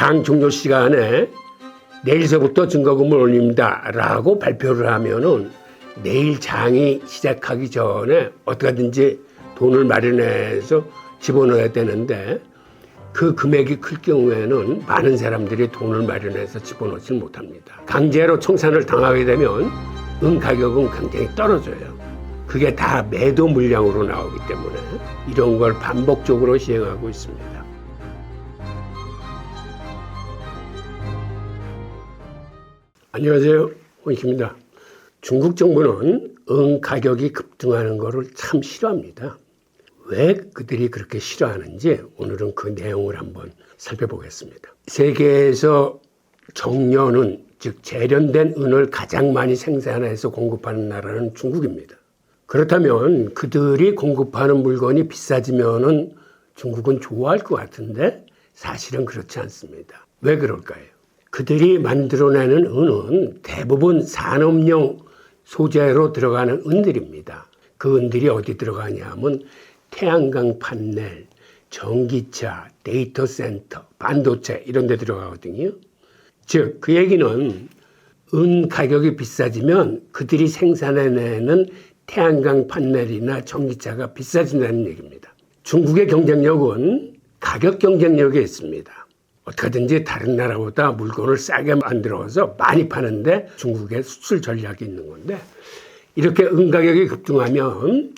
장 종료 시간에 내일서부터 증거금을 올립니다 라고 발표를 하면은 내일 장이 시작하기 전에 어떻게든지 돈을 마련해서 집어넣어야 되는데 그 금액이 클 경우에는 많은 사람들이 돈을 마련해서 집어넣지 못합니다. 강제로 청산을 당하게 되면 가격은 굉장히 떨어져요. 그게 다 매도 물량으로 나오기 때문에 이런 걸 반복적으로 시행하고 있습니다. 안녕하세요, 홍익입니다. 중국 정부는 가격이 급등하는 것을 참 싫어합니다. 왜 그들이 그렇게 싫어하는지 오늘은 그 내용을 한번 살펴보겠습니다. 세계에서 정년은, 즉 재련된 은을 가장 많이 생산해서 공급하는 나라는 중국입니다. 그렇다면 그들이 공급하는 물건이 비싸지면은 중국은 좋아할 것 같은데 사실은 그렇지 않습니다. 왜 그럴까요? 그들이 만들어내는 은은 대부분 산업용 소재로 들어가는 은들입니다. 그 은들이 어디 들어가냐 하면 태양광 판넬, 전기차, 데이터 센터, 반도체 이런 데 들어가거든요. 즉, 그 얘기는 은 가격이 비싸지면 그들이 생산해내는 태양광 판넬이나 전기차가 비싸진다는 얘기입니다. 중국의 경쟁력은 가격 경쟁력에 있습니다. 어떻게든지 다른 나라보다 물건을 싸게 만들어서 많이 파는데 중국의 수출 전략이 있는 건데, 이렇게 은 가격이 급등하면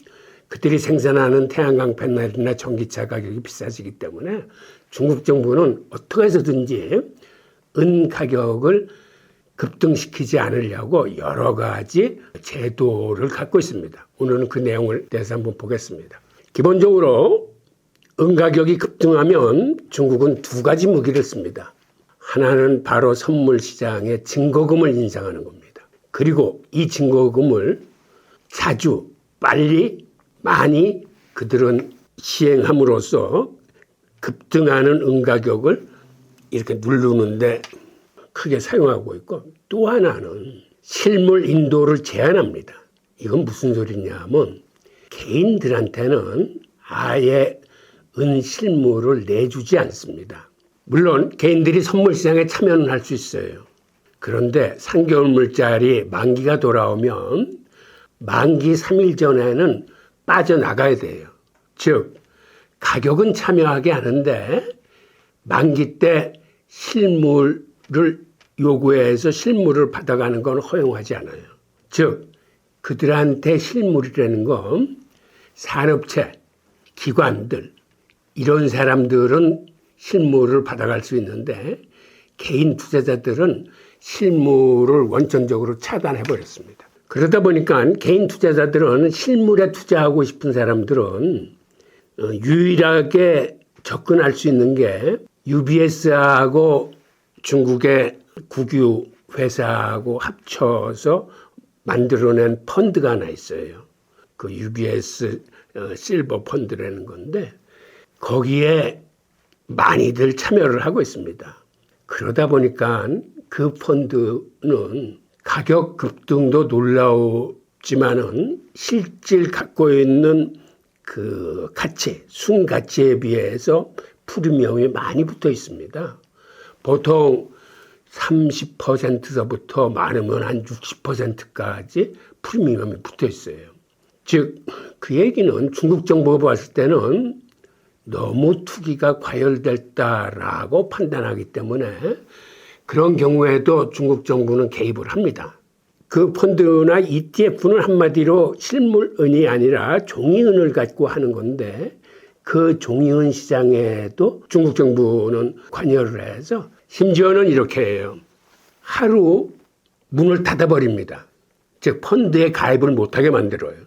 그들이 생산하는 태양광 패널이나 전기차 가격이 비싸지기 때문에 중국 정부는 어떻게 해서든지 은 가격을 급등시키지 않으려고 여러 가지 제도를 갖고 있습니다. 오늘은 그 내용을 대해서 한번 보겠습니다. 기본적으로 은 가격이 급등하면 중국은 두 가지 무기를 씁니다. 하나는 바로 선물 시장에 증거금을 인상하는 겁니다. 그리고 이 증거금을 자주, 빨리, 많이 그들은 시행함으로써 급등하는 은 가격을 이렇게 누르는데 크게 사용하고 있고, 또 하나는 실물 인도를 제한합니다. 이건 무슨 소리냐 하면 개인들한테는 아예 은 실물을 내주지 않습니다. 물론 개인들이 선물 시장에 참여는 할 수 있어요. 그런데 3개월물짜리 만기가 돌아오면 만기 3일 전에는 빠져나가야 돼요. 즉, 가격은 참여하게 하는데 만기 때 실물을 요구해서 실물을 받아가는 건 허용하지 않아요. 즉, 그들한테 실물이라는 건 산업체, 기관들, 이런 사람들은 실물을 받아갈 수 있는데 개인 투자자들은 실물을 원천적으로 차단해버렸습니다. 그러다 보니까 개인 투자자들은 실물에 투자하고 싶은 사람들은 유일하게 접근할 수 있는 게 UBS하고 중국의 국유 회사하고 합쳐서 만들어낸 펀드가 하나 있어요. 그 UBS 실버 펀드라는 건데 거기에 많이들 참여를 하고 있습니다. 그러다 보니까 그 펀드는 가격 급등도 놀라웠지만은 실질 갖고 있는 그 가치, 순가치에 비해서 프리미엄이 많이 붙어 있습니다. 보통 30%서부터 많으면 한 60%까지 프리미엄이 붙어 있어요. 즉, 그 얘기는 중국 정부가 봤을 때는 너무 투기가 과열됐다라고 판단하기 때문에 그런 경우에도 중국 정부는 개입을 합니다. 그 펀드나 ETF는 한마디로 실물은이 아니라 종이은을 갖고 하는 건데 그 종이은 시장에도 중국 정부는 관여를 해서 심지어는 이렇게 해요. 하루 문을 닫아버립니다. 즉 펀드에 가입을 못하게 만들어요.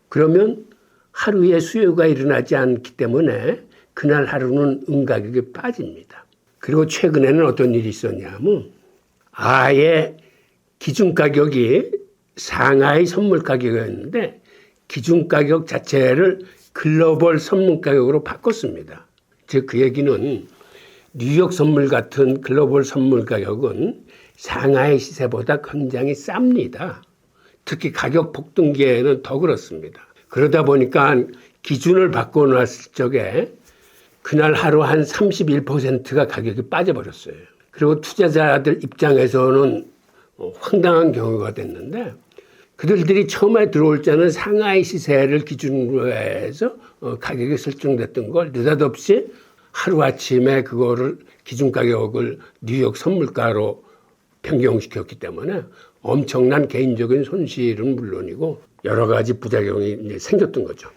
그러면 하루에 수요가 일어나지 않기 때문에 그날 하루는 은 가격이 빠집니다. 그리고 최근에는 어떤 일이 있었냐면 아예 기준 가격이 상하이 선물 가격이었는데 기준 가격 자체를 글로벌 선물 가격으로 바꿨습니다. 즉 그 얘기는 뉴욕 선물 같은 글로벌 선물 가격은 상하이 시세보다 굉장히 쌉니다. 특히 가격 폭등기에는 더 그렇습니다. 그러다 보니까 기준을 바꿔놨을 적에 그날 하루 한 31%가 가격이 빠져버렸어요. 그리고 투자자들 입장에서는 황당한 경우가 됐는데 그들이 처음에 들어올 때는 상하이 시세를 기준으로 해서 가격이 설정됐던 걸 느닷없이 하루아침에 그거를 기준 가격을 뉴욕 선물가로 변경시켰기 때문에 엄청난 개인적인 손실은 물론이고 여러 가지 부작용이 생겼던 거죠.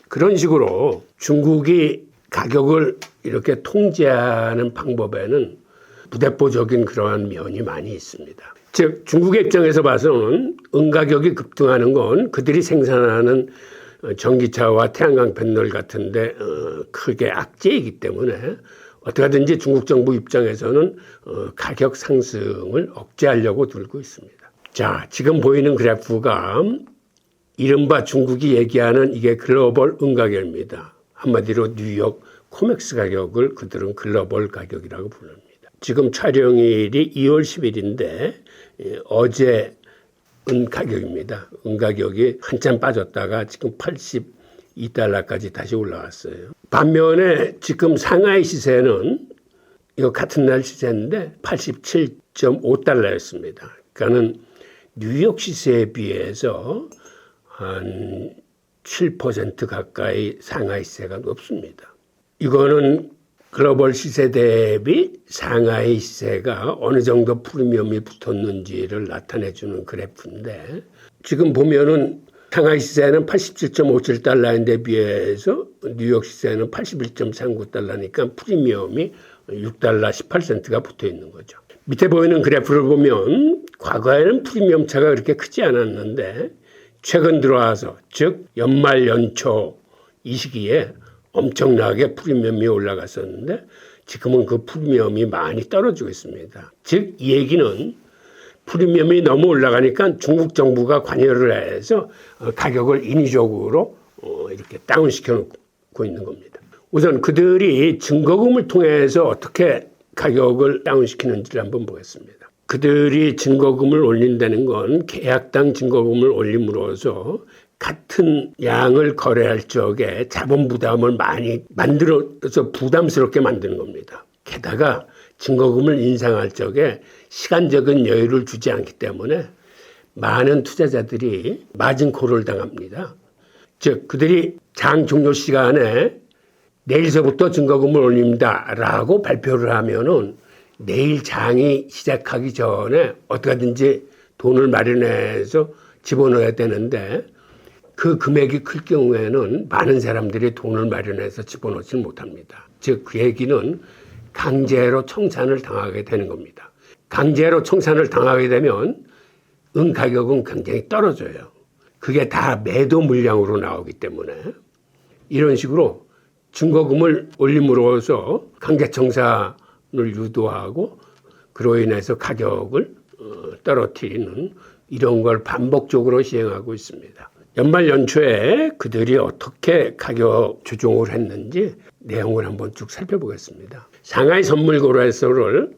그런 식으로 중국이 가격을 이렇게 통제하는 방법에는 부대뽀적인 그러한 면이 많이 있습니다. 즉 중국의 입장에서 봐서는 은가격이 급등하는 건 그들이 생산하는 전기차와 태양광 패널 같은데 크게 악재이기 때문에 어떻게 하든지 중국 정부 입장에서는 가격 상승을 억제하려고 들고 있습니다. 자, 지금 보이는 그래프가 이른바 중국이 얘기하는 이게 글로벌 은가격입니다. 한마디로 뉴욕 코맥스 가격을 그들은 글로벌 가격이라고 부릅니다. 지금 촬영일이 2월 10일인데 어제 은가격입니다. 은가격이 한참 빠졌다가 지금 82달러까지 다시 올라왔어요. 반면에 지금 상하이 시세는 이거 같은 날 시세인데 87.5달러였습니다. 그러니까는 뉴욕 시세에 비해서 한 7% 가까이 상하이 시세가 높습니다. 이거는 글로벌 시세 대비 상하이 시세가 어느 정도 프리미엄이 붙었는지를 나타내주는 그래프인데 지금 보면은 상하이 시세는 87.57달러인데 비해서 뉴욕 시세는 81.39달러니까 프리미엄이 6달러 18센트가 붙어 있는 거죠. 밑에 보이는 그래프를 보면 과거에는 프리미엄 차가 그렇게 크지 않았는데 최근 들어와서 즉 연말 연초 이 시기에 엄청나게 프리미엄이 올라갔었는데 지금은 그 프리미엄이 많이 떨어지고 있습니다. 즉 이 얘기는 프리미엄이 너무 올라가니까 중국 정부가 관여를 해서 가격을 인위적으로 이렇게 다운시켜 놓고 있는 겁니다. 우선 그들이 증거금을 통해서 어떻게 가격을 다운시키는지를 한번 보겠습니다. 그들이 증거금을 올린다는 건 계약당 증거금을 올림으로써 같은 양을 거래할 적에 자본 부담을 많이 만들어서 부담스럽게 만드는 겁니다. 게다가 증거금을 인상할 적에 시간적인 여유를 주지 않기 때문에 많은 투자자들이 마진콜을 당합니다. 즉 그들이 장 종료 시간에 내일서부터 증거금을 올립니다라고 발표를 하면은 내일 장이 시작하기 전에 어떻게든지 돈을 마련해서 집어넣어야 되는데 그 금액이 클 경우에는 많은 사람들이 돈을 마련해서 집어넣지 못합니다. 즉 그 얘기는 강제로 청산을 당하게 되는 겁니다. 강제로 청산을 당하게 되면 은 가격은 굉장히 떨어져요. 그게 다 매도 물량으로 나오기 때문에 이런 식으로 증거금을 올림으로써 강제 청산을 유도하고 그로 인해서 가격을 떨어뜨리는 이런 걸 반복적으로 시행하고 있습니다. 연말 연초에 그들이 어떻게 가격 조정을 했는지 내용을 한번 쭉 살펴보겠습니다. 상하이 선물 거래소를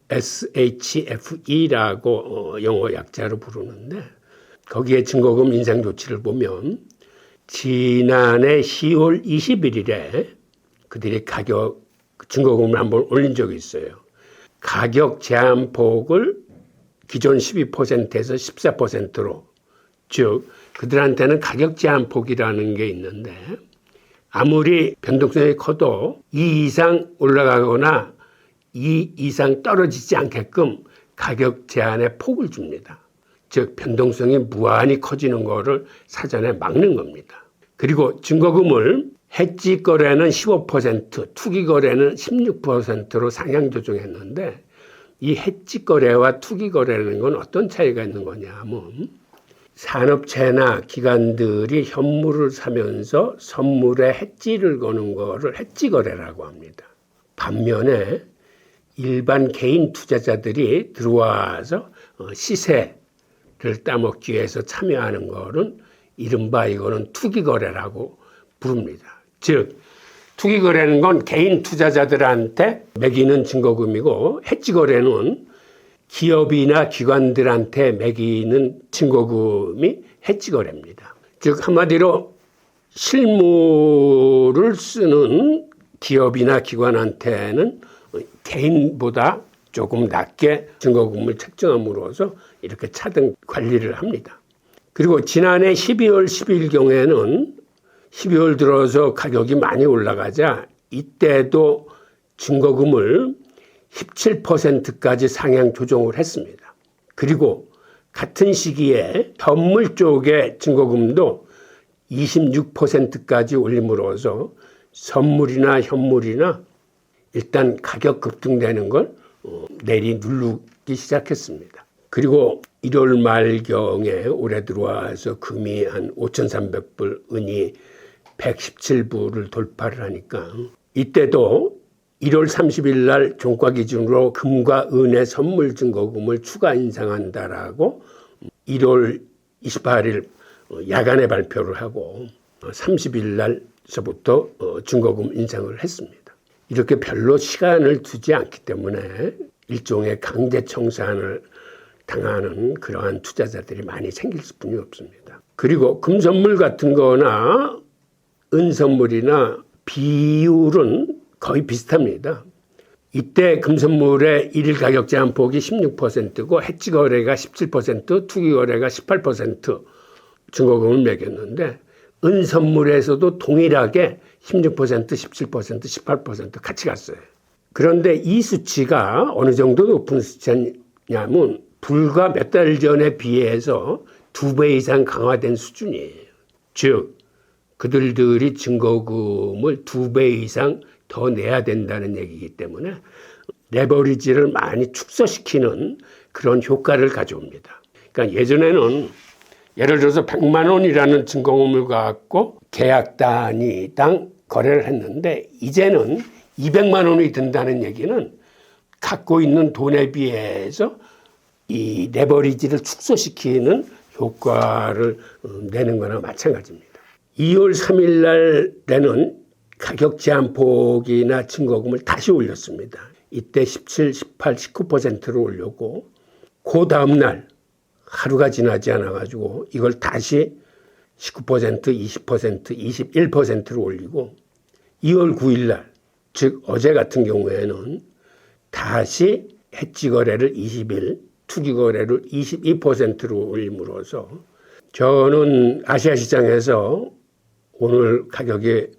SHFE라고 영어 약자로 부르는데 거기에 증거금 인상 조치를 보면 지난해 10월 21일에 그들이 증거금을 한번 올린 적이 있어요. 가격 제한폭을 기존 12%에서 14%로 즉 그들한테는 가격 제한폭이라는 게 있는데 아무리 변동성이 커도 2 이상 올라가거나 2 이상 떨어지지 않게끔 가격 제한의 폭을 줍니다. 즉 변동성이 무한히 커지는 거를 사전에 막는 겁니다. 그리고 증거금을 해지 거래는 15%, 투기 거래는 16%로 상향 조정했는데 이 해지 거래와 투기 거래라는 건 어떤 차이가 있는 거냐 하면 산업체나 기관들이 현물을 사면서 선물에 해지를 거는 거를 해지 거래라고 합니다. 반면에 일반 개인 투자자들이 들어와서 시세를 따먹기 위해서 참여하는 거는 이른바 이거는 투기 거래라고 부릅니다. 즉 투기 거래는 건 개인 투자자들한테 매기는 증거금이고 해지 거래는 기업이나 기관들한테 매기는 증거금이 해지 거래입니다. 즉 한마디로 실물을 쓰는 기업이나 기관한테는 개인보다 조금 낮게 증거금을 책정함으로써 이렇게 차등 관리를 합니다. 그리고 지난해 12월 10일 경에는 12월 들어서 가격이 많이 올라가자 이때도 증거금을 17%까지 상향 조정을 했습니다. 그리고 같은 시기에 현물 쪽의 증거금도 26%까지 올림으로써 선물이나 현물이나 일단 가격 급등되는 걸 내리 누르기 시작했습니다. 그리고 1월 말경에 올해 들어와서 금이 한 5,300불, 은이 117불을 돌파를 하니까 이때도 1월 30일 날 종가 기준으로 금과 은의 선물 증거금을 추가 인상한다라고 1월 28일 야간에 발표를 하고 30일 날서부터 증거금 인상을 했습니다. 이렇게 별로 시간을 두지 않기 때문에 일종의 강제 청산을 당하는 그러한 투자자들이 많이 생길 수뿐이 없습니다. 그리고 금선물 같은 거나 은선물이나 비율은 거의 비슷합니다. 이때 금선물의 일일 가격 제한폭이 16%고 해지 거래가 17%, 투기 거래가 18% 증거금을 매겼는데 은선물에서도 동일하게 16%, 17%, 18% 같이 갔어요. 그런데 이 수치가 어느 정도 높은 수치냐면 불과 몇 달 전에 비해서 2배 이상 강화된 수준이에요. 즉 그들이 증거금을 2배 이상 더 내야 된다는 얘기이기 때문에 레버리지를 많이 축소시키는 그런 효과를 가져옵니다. 그러니까 예전에는 예를 들어서 100만 원이라는 증거금을 갖고 계약 단위당 거래를 했는데 이제는 200만 원이 든다는 얘기는 갖고 있는 돈에 비해서 이 레버리지를 축소시키는 효과를 내는 거나 마찬가지입니다. 2월 3일 날 때는 가격 제한폭이나 증거금을 다시 올렸습니다. 이때 17, 18, 19%로 올렸고 그 다음 날 하루가 지나지 않아가지고 이걸 다시 19%, 20%, 21%로 올리고 2월 9일 날, 즉 어제 같은 경우에는 다시 해지 거래를 20일, 투기 거래를 22%로 올림으로써 저는 아시아 시장에서 오늘 가격이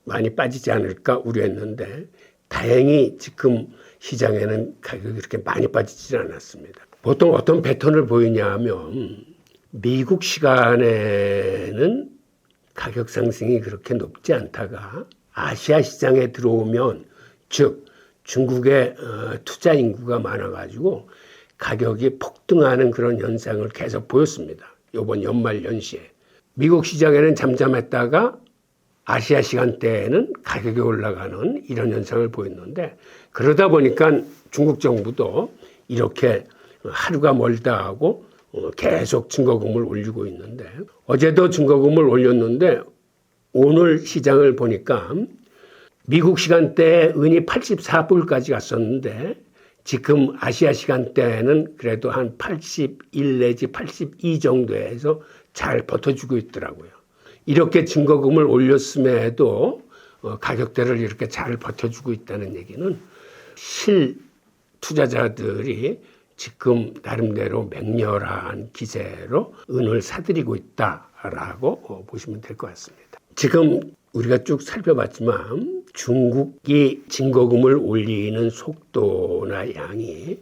많이 빠지지 않을까 우려했는데 다행히 지금 시장에는 가격이 그렇게 많이 빠지지 않았습니다. 보통 어떤 패턴을 보이냐 하면 미국 시간에는 가격 상승이 그렇게 높지 않다가 아시아 시장에 들어오면 즉 중국의 투자 인구가 많아가지고 가격이 폭등하는 그런 현상을 계속 보였습니다. 이번 연말 연시에. 미국 시장에는 잠잠했다가 아시아 시간대에는 가격이 올라가는 이런 현상을 보였는데 그러다 보니까 중국 정부도 이렇게 하루가 멀다 하고 계속 증거금을 올리고 있는데 어제도 증거금을 올렸는데 오늘 시장을 보니까 미국 시간대에 은이 84불까지 갔었는데 지금 아시아 시간대에는 그래도 한 81 내지 82 정도에서 잘 버텨주고 있더라고요. 이렇게 증거금을 올렸음에도 가격대를 이렇게 잘 버텨주고 있다는 얘기는 실 투자자들이 지금 나름대로 맹렬한 기세로 은을 사들이고 있다라고 보시면 될 것 같습니다. 지금 우리가 쭉 살펴봤지만 중국이 증거금을 올리는 속도나 양이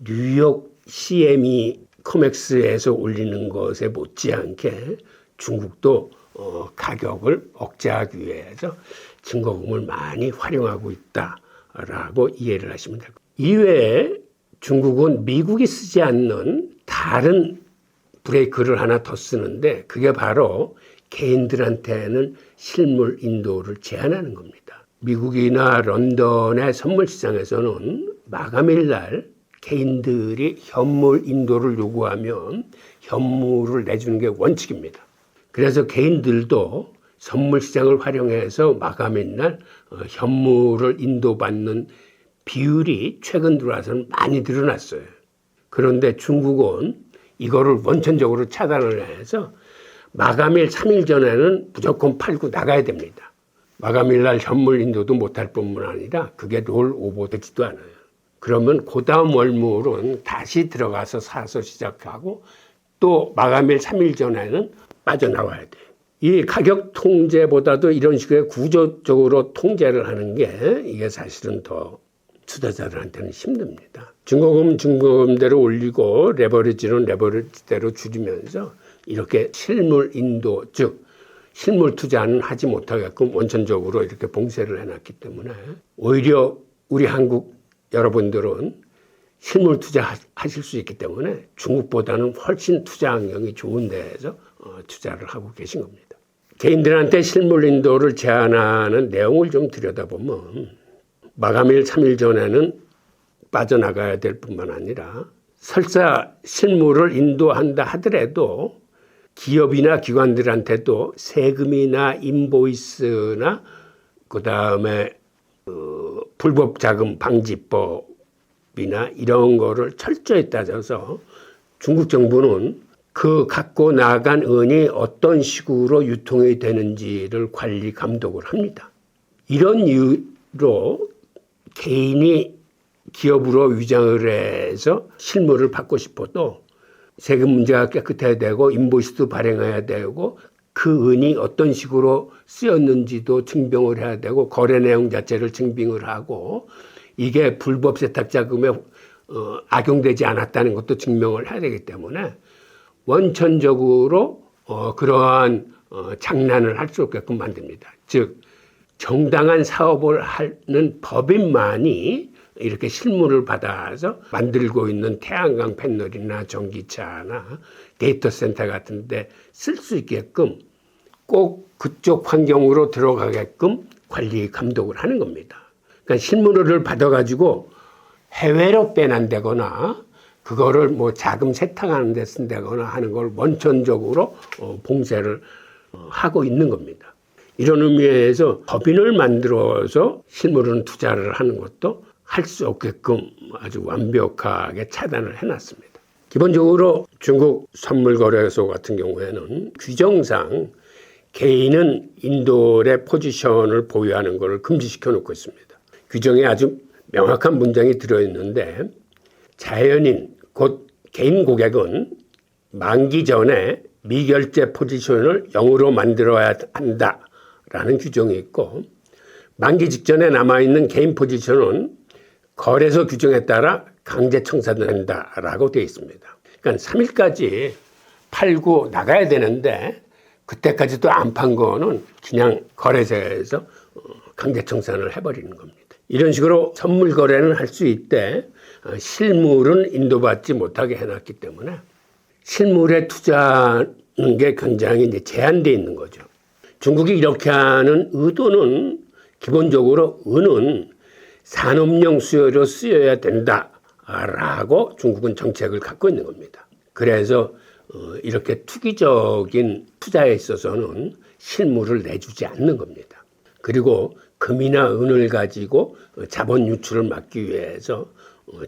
뉴욕 CME 코맥스에서 올리는 것에 못지않게 중국도 가격을 억제하기 위해서 증거금을 많이 활용하고 있다라고 이해를 하시면 될 겁니다. 이외에 중국은 미국이 쓰지 않는 다른 브레이크를 하나 더 쓰는데 그게 바로 개인들한테는 실물 인도를 제한하는 겁니다. 미국이나 런던의 선물 시장에서는 마감일 날 개인들이 현물 인도를 요구하면 현물을 내주는 게 원칙입니다. 그래서 개인들도 선물 시장을 활용해서 마감일 날 현물을 인도받는 비율이 최근 들어와서는 많이 늘어났어요. 그런데 중국은 이거를 원천적으로 차단을 해서 마감일 3일 전에는 무조건 팔고 나가야 됩니다. 마감일날 현물 인도도 못할 뿐만 아니라 그게 롤 오버되지도 않아요. 그러면 그 다음 월물은 다시 들어가서 사서 시작하고 또 마감일 3일 전에는 빠져나와야 돼요. 이 가격 통제보다도 이런 식의 구조적으로 통제를 하는 게 이게 사실은 더 투자자들한테는 힘듭니다. 증거금대로 올리고 레버리지는 레버리지대로 줄이면서 이렇게 실물 인도, 즉 실물 투자는 하지 못하게끔 원천적으로 이렇게 봉쇄를 해놨기 때문에 오히려 우리 한국 여러분들은 실물 투자하실 수 있기 때문에 중국보다는 훨씬 투자 환경이 좋은 데에서 투자를 하고 계신 겁니다. 개인들한테 실물 인도를 제한하는 내용을 좀 들여다보면 마감일 3일 전에는 빠져나가야 될 뿐만 아니라 설사 실물을 인도한다 하더라도 기업이나 기관들한테도 세금이나 인보이스나 그다음에 불법 자금 방지법이나 이런 거를 철저히 따져서 중국 정부는 그 갖고 나간 은이 어떤 식으로 유통이 되는지를 관리 감독을 합니다. 이런 이유로 개인이 기업으로 위장을 해서 실물을 받고 싶어도 세금 문제가 깨끗해야 되고 인보이스도 발행해야 되고 그 은이 어떤 식으로 쓰였는지도 증빙을 해야 되고 거래 내용 자체를 증빙을 하고 이게 불법 세탁자금에 악용되지 않았다는 것도 증명을 해야 되기 때문에 원천적으로 그러한 장난을 할 수 없게끔 만듭니다. 즉 정당한 사업을 하는 법인만이 이렇게 실물을 받아서 만들고 있는 태양광 패널이나 전기차나 데이터 센터 같은 데 쓸 수 있게끔 꼭 그쪽 환경으로 들어가게끔 관리 감독을 하는 겁니다. 그러니까 실물을 받아가지고 해외로 빼낸다거나 그거를 뭐 자금 세탁하는 데 쓴다거나 하는 걸 원천적으로 봉쇄를 하고 있는 겁니다. 이런 의미에서 법인을 만들어서 실물은 투자를 하는 것도 할 수 없게끔 아주 완벽하게 차단을 해놨습니다. 기본적으로 중국 선물거래소 같은 경우에는 규정상 개인은 인도의 포지션을 보유하는 것을 금지시켜 놓고 있습니다. 규정에 아주 명확한 문장이 들어있는데 자연인, 곧 개인 고객은 만기 전에 미결제 포지션을 0으로 만들어야 한다라는 규정이 있고 만기 직전에 남아있는 개인 포지션은 거래소 규정에 따라 강제 청산된다라고 되어 있습니다. 그러니까 3일까지 팔고 나가야 되는데 그때까지도 안 판 거는 그냥 거래소에서 강제 청산을 해버리는 겁니다. 이런 식으로 선물 거래는 할 수 있대 실물은 인도받지 못하게 해놨기 때문에 실물에 투자하는 게 굉장히 이제 제한되어 있는 거죠. 중국이 이렇게 하는 의도는 기본적으로 은은 산업용 수요로 쓰여야 된다라고 중국은 정책을 갖고 있는 겁니다. 그래서 이렇게 투기적인 투자에 있어서는 실물을 내주지 않는 겁니다. 그리고 금이나 은을 가지고 자본 유출을 막기 위해서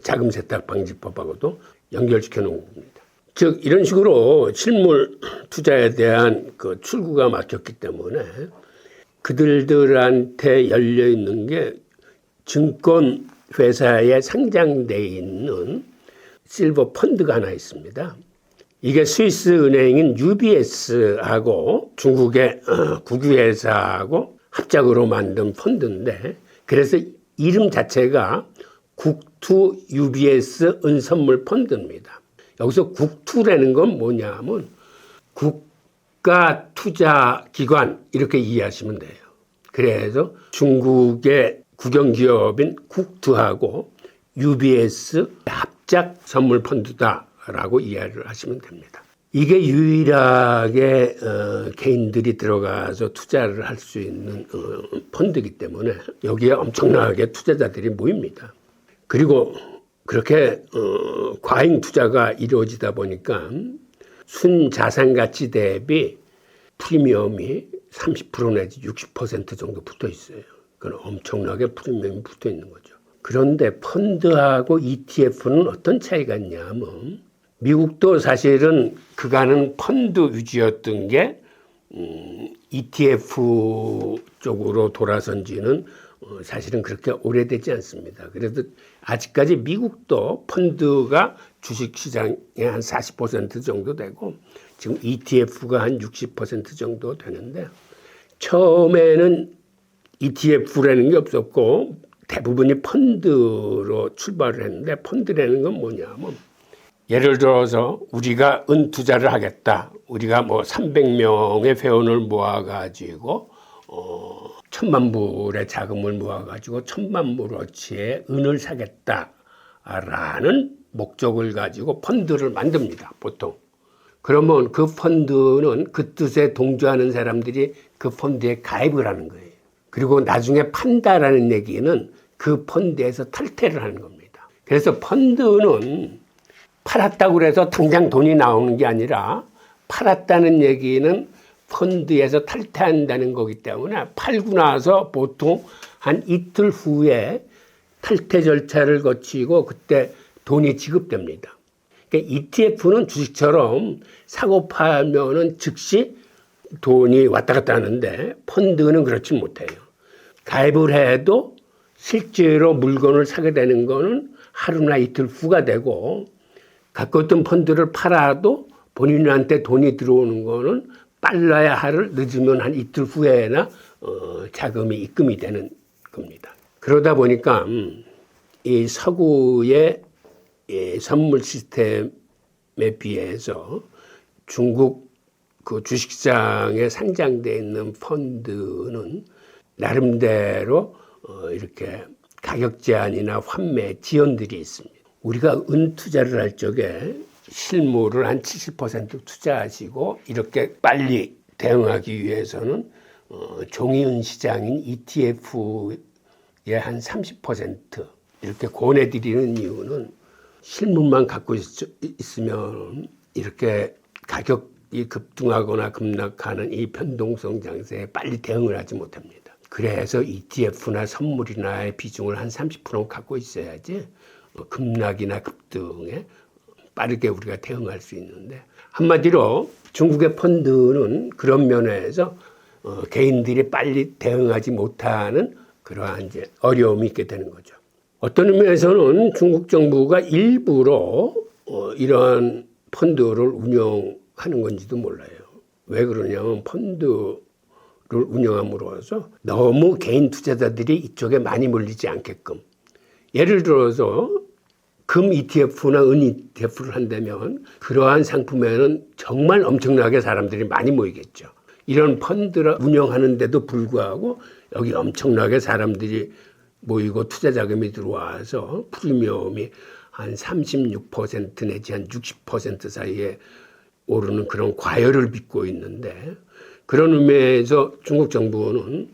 자금 세탁 방지법하고도 연결시켜 놓은 겁니다. 즉 이런 식으로 실물 투자에 대한 그 출구가 막혔기 때문에 그들한테 열려 있는 게 증권 회사에 상장돼 있는 실버 펀드가 하나 있습니다. 이게 스위스 은행인 UBS하고 중국의 국유회사하고 합작으로 만든 펀드인데 그래서 이름 자체가 국투 UBS 은선물 펀드입니다. 여기서 국투라는 건 뭐냐면 국가 투자 기관 이렇게 이해하시면 돼요. 그래서 중국의 국영기업인 국투하고 UBS 합작 선물 펀드다라고 이해를 하시면 됩니다. 이게 유일하게 개인들이 들어가서 투자를 할 수 있는 펀드이기 때문에 여기에 엄청나게 투자자들이 모입니다. 그리고 그렇게 과잉 투자가 이루어지다 보니까 순자산 가치 대비 프리미엄이 30% 내지 60% 정도 붙어 있어요. 그건 엄청나게 프리미엄이 붙어 있는 거죠. 그런데 펀드하고 ETF는 어떤 차이가 있냐면 미국도 사실은 그간은 펀드 위주였던 게 ETF 쪽으로 돌아선 지는 사실은 그렇게 오래되지 않습니다. 그래도 아직까지 미국도 펀드가 주식시장의 한 40% 정도 되고 지금 ETF가 한 60% 정도 되는데 처음에는 ETF라는 게 없었고 대부분이 펀드로 출발을 했는데 펀드라는 건 뭐냐면 예를 들어서 우리가 은투자를 하겠다. 우리가 뭐 300명의 회원을 모아가지고 1,000만 불의 자금을 모아가지고 1,000만 불어치의 은을 사겠다라는 목적을 가지고 펀드를 만듭니다. 보통. 그러면 그 펀드는 그 뜻에 동조하는 사람들이 그 펀드에 가입을 하는 거예요. 그리고 나중에 판다라는 얘기는 그 펀드에서 탈퇴를 하는 겁니다. 그래서 펀드는 팔았다고 해서 당장 돈이 나오는 게 아니라 팔았다는 얘기는 펀드에서 탈퇴한다는 거기 때문에 팔고 나서 보통 한 이틀 후에 탈퇴 절차를 거치고 그때 돈이 지급됩니다. 그러니까 ETF는 주식처럼 사고 팔면은 즉시 돈이 왔다 갔다 하는데 펀드는 그렇지 못해요. 가입을 해도 실제로 물건을 사게 되는 거는 하루나 이틀 후가 되고 갖고 있던 펀드를 팔아도 본인한테 돈이 들어오는 거는 빨라야 하루 늦으면 한 이틀 후에나 자금이 입금이 되는 겁니다. 그러다 보니까 이 서구의 선물 시스템에 비해서 중국 그 주식시장에 상장되어 있는 펀드는 나름대로 이렇게 가격 제한이나 환매 지연들이 있습니다. 우리가 은 투자를 할 적에 실물을 한 70% 투자하시고 이렇게 빨리 대응하기 위해서는 종이은 시장인 ETF의 한 30% 이렇게 권해드리는 이유는 실물만 갖고 있으면 이렇게 가격이 급등하거나 급락하는 이 변동성 장세에 빨리 대응을 하지 못합니다. 그래서 ETF나 선물이나의 비중을 한 30% 갖고 있어야지 급락이나 급등에 빠르게 우리가 대응할 수 있는데 한마디로 중국의 펀드는 그런 면에서 개인들이 빨리 대응하지 못하는 그러한 이제 어려움이 있게 되는 거죠. 어떤 의미에서는 중국 정부가 일부러 이러한 펀드를 운영하는 건지도 몰라요. 왜 그러냐면 펀드를 운영함으로써 너무 개인 투자자들이 이쪽에 많이 몰리지 않게끔 예를 들어서 금 ETF나 은 ETF를 한다면 그러한 상품에는 정말 엄청나게 사람들이 많이 모이겠죠. 이런 펀드를 운영하는데도 불구하고 여기 엄청나게 사람들이 모이고 투자 자금이 들어와서 프리미엄이 한 36% 내지 한 60% 사이에 오르는 그런 과열을 빚고 있는데 그런 의미에서 중국 정부는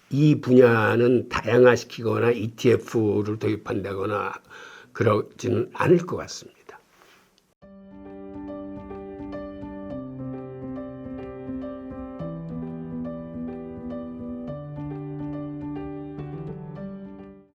이 분야는 다양화시키거나 ETF를 도입한다거나 그러지는 않을 것 같습니다.